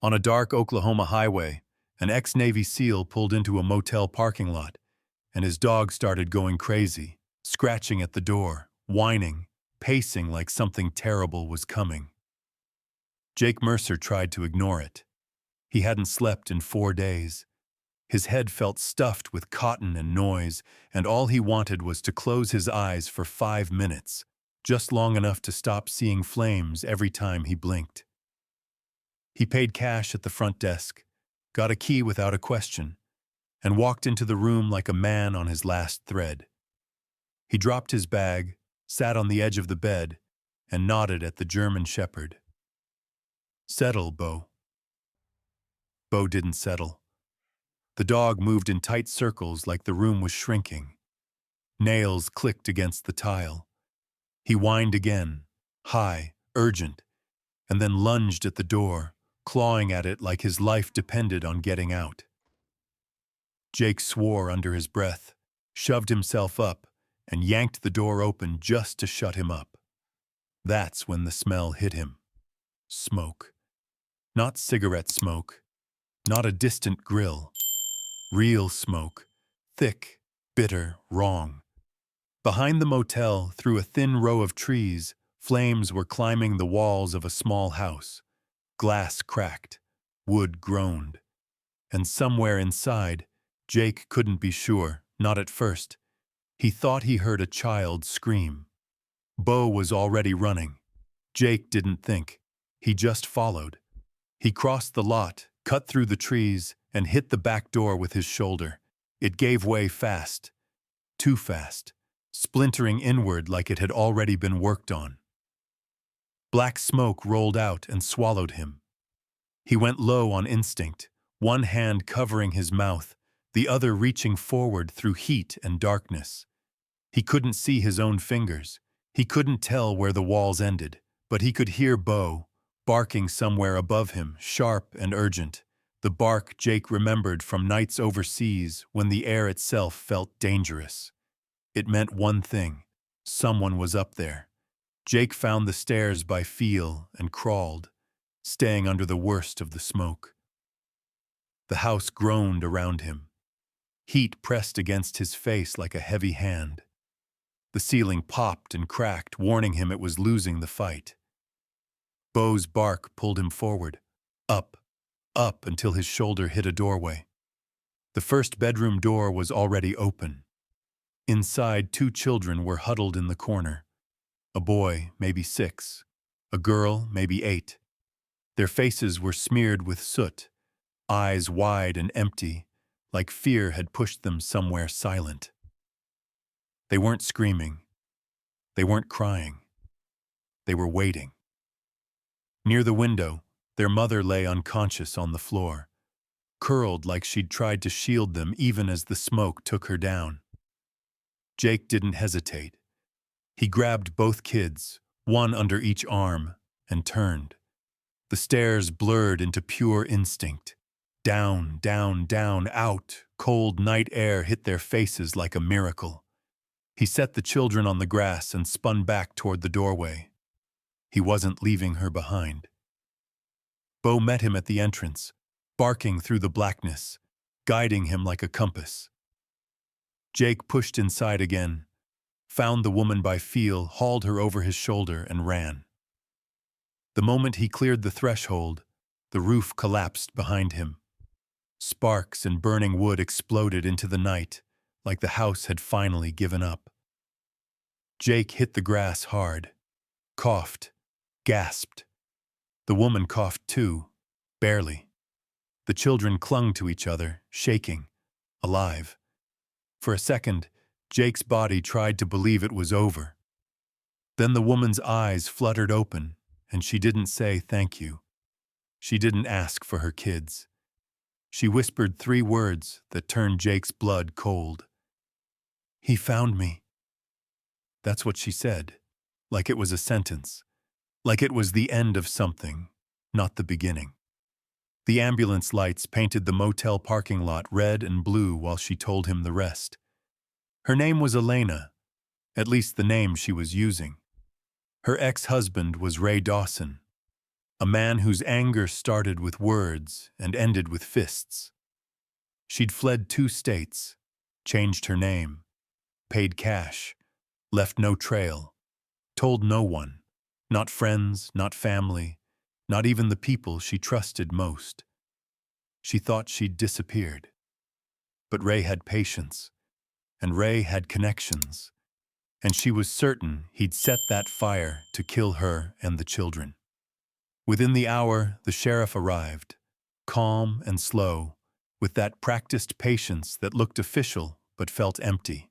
On a dark Oklahoma highway, an ex-Navy SEAL pulled into a motel parking lot, and his dog started going crazy, scratching at the door, whining, pacing like something terrible was coming. Jake Mercer tried to ignore it. He hadn't slept in 4 days. His head felt stuffed with cotton and noise, and all he wanted was to close his eyes for 5 minutes, just long enough to stop seeing flames every time he blinked. He paid cash at the front desk, got a key without a question, and walked into the room like a man on his last thread. He dropped his bag, sat on the edge of the bed, and nodded at the German shepherd. "Settle, Bo." Bo didn't settle. The dog moved in tight circles like the room was shrinking. Nails clicked against the tile. He whined again, high, urgent, and then lunged at the door, clawing at it like his life depended on getting out. Jake swore under his breath, shoved himself up, and yanked the door open just to shut him up. That's when the smell hit him. Smoke. Not cigarette smoke, not a distant grill. Real smoke. Thick, bitter, wrong. Behind the motel, through a thin row of trees, flames were climbing the walls of a small house. Glass cracked, wood groaned. And somewhere inside, Jake couldn't be sure, not at first. He thought he heard a child scream. Bo was already running. Jake didn't think. He just followed. He crossed the lot, cut through the trees, and hit the back door with his shoulder. It gave way fast. Too fast. Splintering inward like it had already been worked on. Black smoke rolled out and swallowed him. He went low on instinct, one hand covering his mouth, the other reaching forward through heat and darkness. He couldn't see his own fingers. He couldn't tell where the walls ended, but he could hear Bo, barking somewhere above him, sharp and urgent, the bark Jake remembered from nights overseas when the air itself felt dangerous. It meant one thing: someone was up there. Jake found the stairs by feel and crawled, staying under the worst of the smoke. The house groaned around him. Heat pressed against his face like a heavy hand. The ceiling popped and cracked, warning him it was losing the fight. Bo's bark pulled him forward, up, up until his shoulder hit a doorway. The first bedroom door was already open. Inside, 2 children were huddled in the corner. A boy, maybe 6. A girl, maybe 8. Their faces were smeared with soot, eyes wide and empty, like fear had pushed them somewhere silent. They weren't screaming. They weren't crying. They were waiting. Near the window, their mother lay unconscious on the floor, curled like she'd tried to shield them even as the smoke took her down. Jake didn't hesitate. He grabbed both kids, one under each arm, and turned. The stairs blurred into pure instinct. Down, down, down, out. Cold night air hit their faces like a miracle. He set the children on the grass and spun back toward the doorway. He wasn't leaving her behind. Bo met him at the entrance, barking through the blackness, guiding him like a compass. Jake pushed inside again, found the woman by feel, hauled her over his shoulder, and ran. The moment he cleared the threshold, the roof collapsed behind him. Sparks and burning wood exploded into the night, like the house had finally given up. Jake hit the grass hard, coughed, gasped. The woman coughed too, barely. The children clung to each other, shaking, alive. For a second, Jake's body tried to believe it was over. Then the woman's eyes fluttered open, and she didn't say thank you. She didn't ask for her kids. She whispered 3 words that turned Jake's blood cold. "He found me." That's what she said, like it was a sentence, like it was the end of something, not the beginning. The ambulance lights painted the motel parking lot red and blue while she told him the rest. Her name was Elena, at least the name she was using. Her ex-husband was Ray Dawson. A man whose anger started with words and ended with fists. She'd fled 2 states, changed her name, paid cash, left no trail, told no one, not friends, not family, not even the people she trusted most. She thought she'd disappeared. But Ray had patience, and Ray had connections, and she was certain he'd set that fire to kill her and the children. Within the hour, the sheriff arrived, calm and slow, with that practiced patience that looked official but felt empty.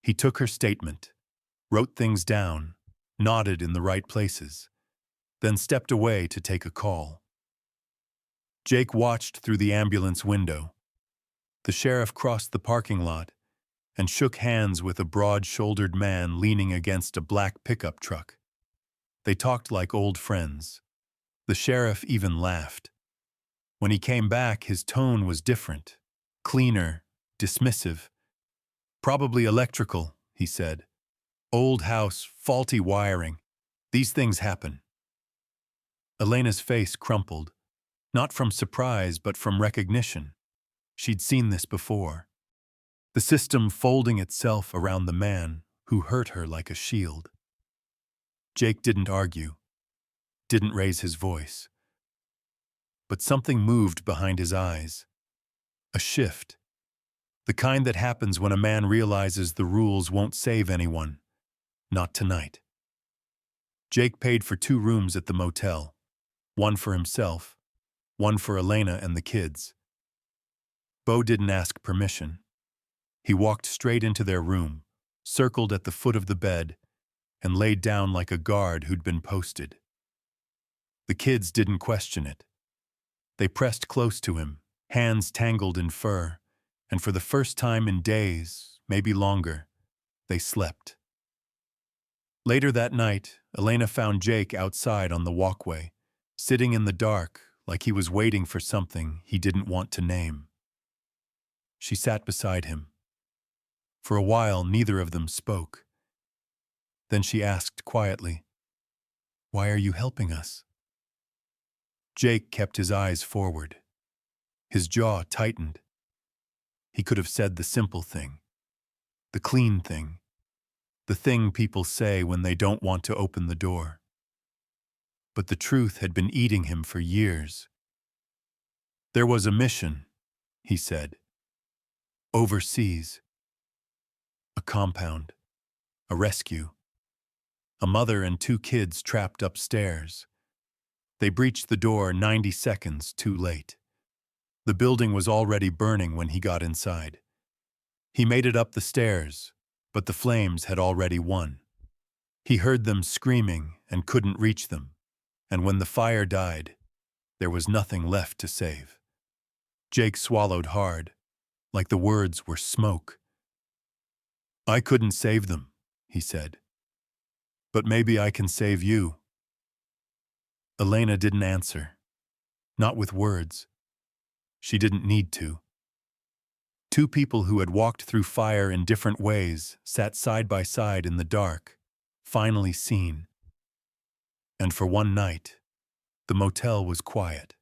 He took her statement, wrote things down, nodded in the right places, then stepped away to take a call. Jake watched through the ambulance window. The sheriff crossed the parking lot and shook hands with a broad-shouldered man leaning against a black pickup truck. They talked like old friends. The sheriff even laughed. When he came back, his tone was different, cleaner, dismissive. "Probably electrical," he said. "Old house, faulty wiring. These things happen." Elena's face crumpled, not from surprise but from recognition. She'd seen this before. The system folding itself around the man who hurt her like a shield. Jake didn't argue, didn't raise his voice. But something moved behind his eyes. A shift. The kind that happens when a man realizes the rules won't save anyone. Not tonight. Jake paid for 2 rooms at the motel. One for himself, one for Elena and the kids. Bo didn't ask permission. He walked straight into their room, circled at the foot of the bed, and laid down like a guard who'd been posted. The kids didn't question it. They pressed close to him, hands tangled in fur, and for the first time in days, maybe longer, they slept. Later that night, Elena found Jake outside on the walkway, sitting in the dark like he was waiting for something he didn't want to name. She sat beside him. For a while, neither of them spoke. Then she asked quietly, "Why are you helping us?" Jake kept his eyes forward. His jaw tightened. He could have said the simple thing, the clean thing, the thing people say when they don't want to open the door. But the truth had been eating him for years. "There was a mission," he said. "Overseas. A compound. A rescue. A mother and 2 kids trapped upstairs. They breached the door 90 seconds too late. The building was already burning when he got inside. He made it up the stairs, but the flames had already won. He heard them screaming and couldn't reach them, and when the fire died, there was nothing left to save." Jake swallowed hard, like the words were smoke. "I couldn't save them," he said. "But maybe I can save you." Elena didn't answer. Not with words. She didn't need to. 2 people who had walked through fire in different ways sat side by side in the dark, finally seen. And for one night, the motel was quiet.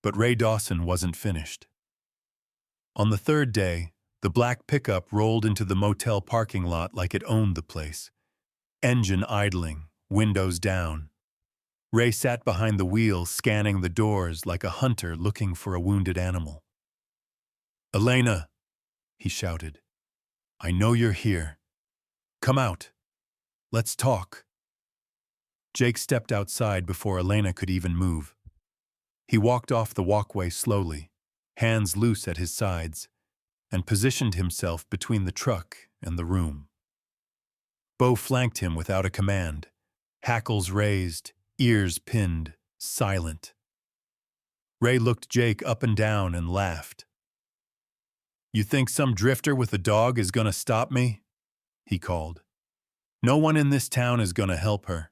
But Ray Dawson wasn't finished. On the 3rd day, the black pickup rolled into the motel parking lot like it owned the place. Engine idling, windows down. Ray sat behind the wheel, scanning the doors like a hunter looking for a wounded animal. "Elena," he shouted, "I know you're here. Come out. Let's talk." Jake stepped outside before Elena could even move. He walked off the walkway slowly, hands loose at his sides, and positioned himself between the truck and the room. Bo flanked him without a command, hackles raised, ears pinned, silent. Ray looked Jake up and down and laughed. "You think some drifter with a dog is gonna stop me?" he called. "No one in this town is gonna help her.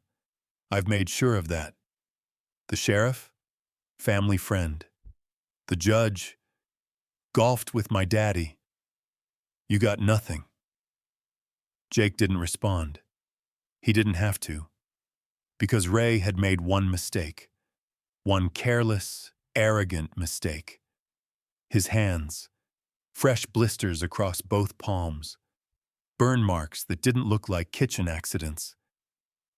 I've made sure of that. The sheriff? Family friend. The judge? Golfed with my daddy. You got nothing." Jake didn't respond. He didn't have to. Because Ray had made one mistake. One careless, arrogant mistake. His hands, fresh blisters across both palms, burn marks that didn't look like kitchen accidents.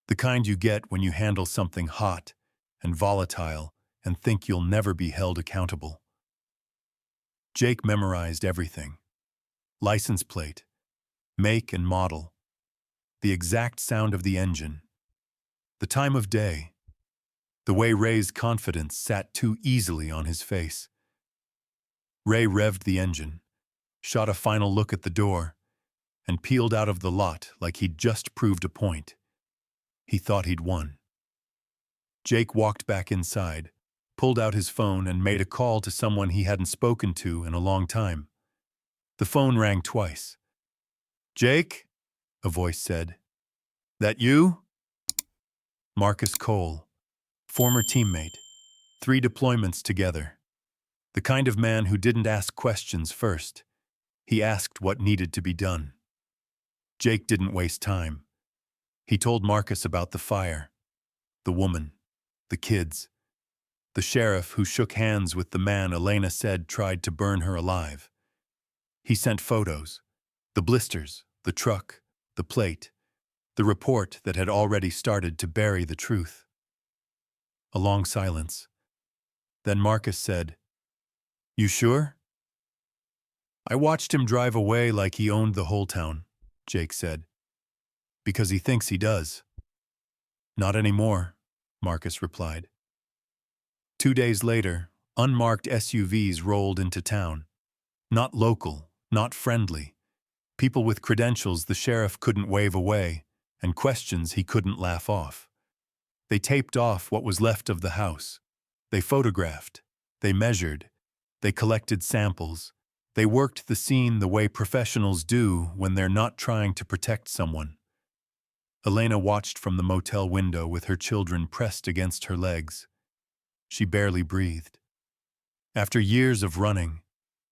The kind you get when you handle something hot and volatile and think you'll never be held accountable. Jake memorized everything. License plate, make and model, the exact sound of the engine, the time of day, the way Ray's confidence sat too easily on his face. Ray revved the engine, shot a final look at the door, and peeled out of the lot like he'd just proved a point. He thought he'd won. Jake walked back inside, pulled out his phone and made a call to someone he hadn't spoken to in a long time. The phone rang twice. "Jake?" a voice said. "That you?" Marcus Cole, former teammate, 3 deployments together. The kind of man who didn't ask questions first. He asked what needed to be done. Jake didn't waste time. He told Marcus about the fire, the woman, the kids, the sheriff who shook hands with the man Elena said tried to burn her alive. He sent photos, the blisters, the truck, the plate, the report that had already started to bury the truth. A long silence. Then Marcus said, "You sure?" "I watched him drive away like he owned the whole town," Jake said. "Because he thinks he does." "Not anymore," Marcus replied. 2 days later, unmarked SUVs rolled into town. Not local, not friendly. People with credentials the sheriff couldn't wave away, and questions he couldn't laugh off. They taped off what was left of the house. They photographed. They measured. They collected samples. They worked the scene the way professionals do when they're not trying to protect someone. Elena watched from the motel window with her children pressed against her legs. She barely breathed. After years of running,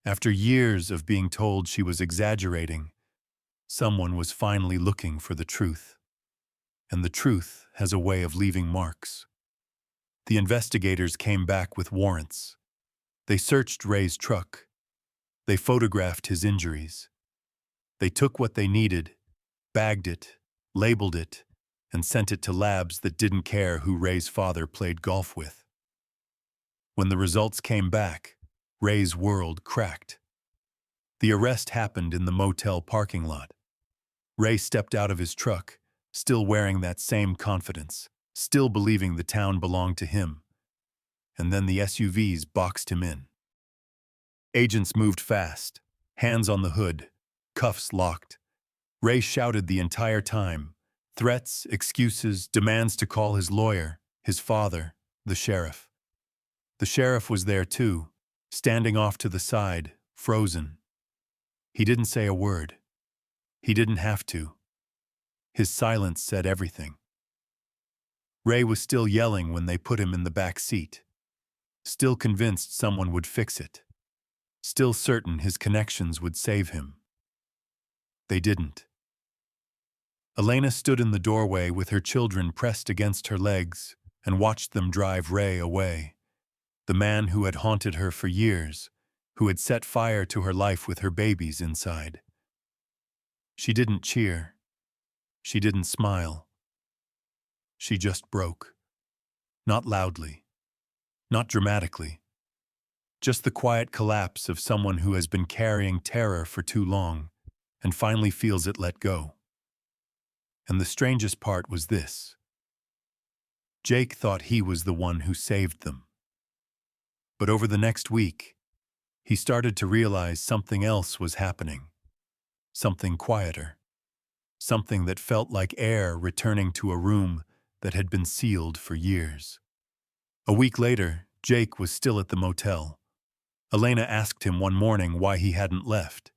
after years of being told she was exaggerating, someone was finally looking for the truth. And the truth has a way of leaving marks. The investigators came back with warrants. They searched Ray's truck. They photographed his injuries. They took what they needed, bagged it, labeled it, and sent it to labs that didn't care who Ray's father played golf with. When the results came back, Ray's world cracked. The arrest happened in the motel parking lot. Ray stepped out of his truck, still wearing that same confidence, still believing the town belonged to him. And then the SUVs boxed him in. Agents moved fast, hands on the hood, cuffs locked. Ray shouted the entire time, threats, excuses, demands to call his lawyer, his father, the sheriff. The sheriff was there too, standing off to the side, frozen. He didn't say a word. He didn't have to. His silence said everything. Ray was still yelling when they put him in the back seat. Still convinced someone would fix it. Still certain his connections would save him. They didn't. Elena stood in the doorway with her children pressed against her legs and watched them drive Ray away. The man who had haunted her for years, who had set fire to her life with her babies inside. She didn't cheer. She didn't smile. She just broke. Not loudly. Not dramatically. Just the quiet collapse of someone who has been carrying terror for too long and finally feels it let go. And the strangest part was this. Jake thought he was the one who saved them. But over the next week, he started to realize something else was happening. Something quieter. Something that felt like air returning to a room that had been sealed for years. A week later, Jake was still at the motel. Elena asked him one morning why he hadn't left.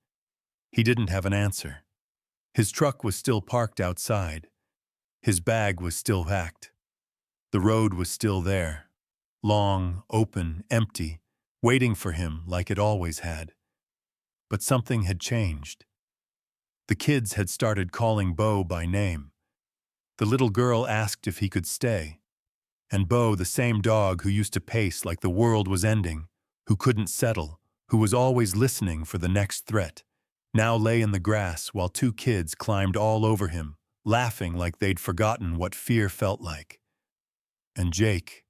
He didn't have an answer. His truck was still parked outside. His bag was still packed. The road was still there. Long, open, empty, waiting for him like it always had. But something had changed. The kids had started calling Beau by name. The little girl asked if he could stay, and Bo, the same dog who used to pace like the world was ending, who couldn't settle, who was always listening for the next threat, now lay in the grass while two kids climbed all over him, laughing like they'd forgotten what fear felt like. And Jake,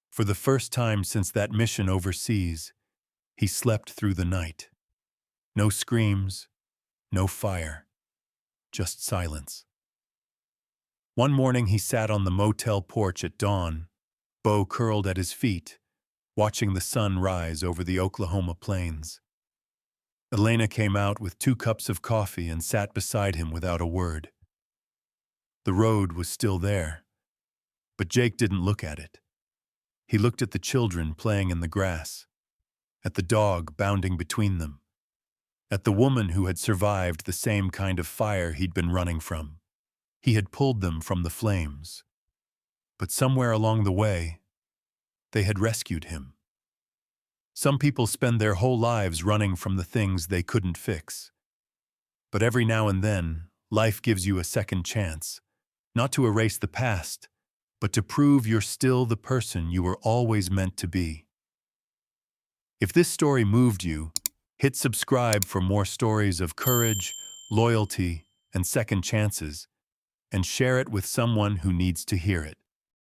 for the first time since that mission overseas, he slept through the night. No screams, no fire, just silence. One morning he sat on the motel porch at dawn, Bo curled at his feet, watching the sun rise over the Oklahoma plains. Elena came out with 2 cups of coffee and sat beside him without a word. The road was still there, but Jake didn't look at it. He looked at the children playing in the grass, at the dog bounding between them, at the woman who had survived the same kind of fire he'd been running from. He had pulled them from the flames, but somewhere along the way, they had rescued him. Some people spend their whole lives running from the things they couldn't fix. But every now and then, life gives you a second chance, not to erase the past, but to prove you're still the person you were always meant to be. If this story moved you, hit subscribe for more stories of courage, loyalty, and second chances, and share it with someone who needs to hear it.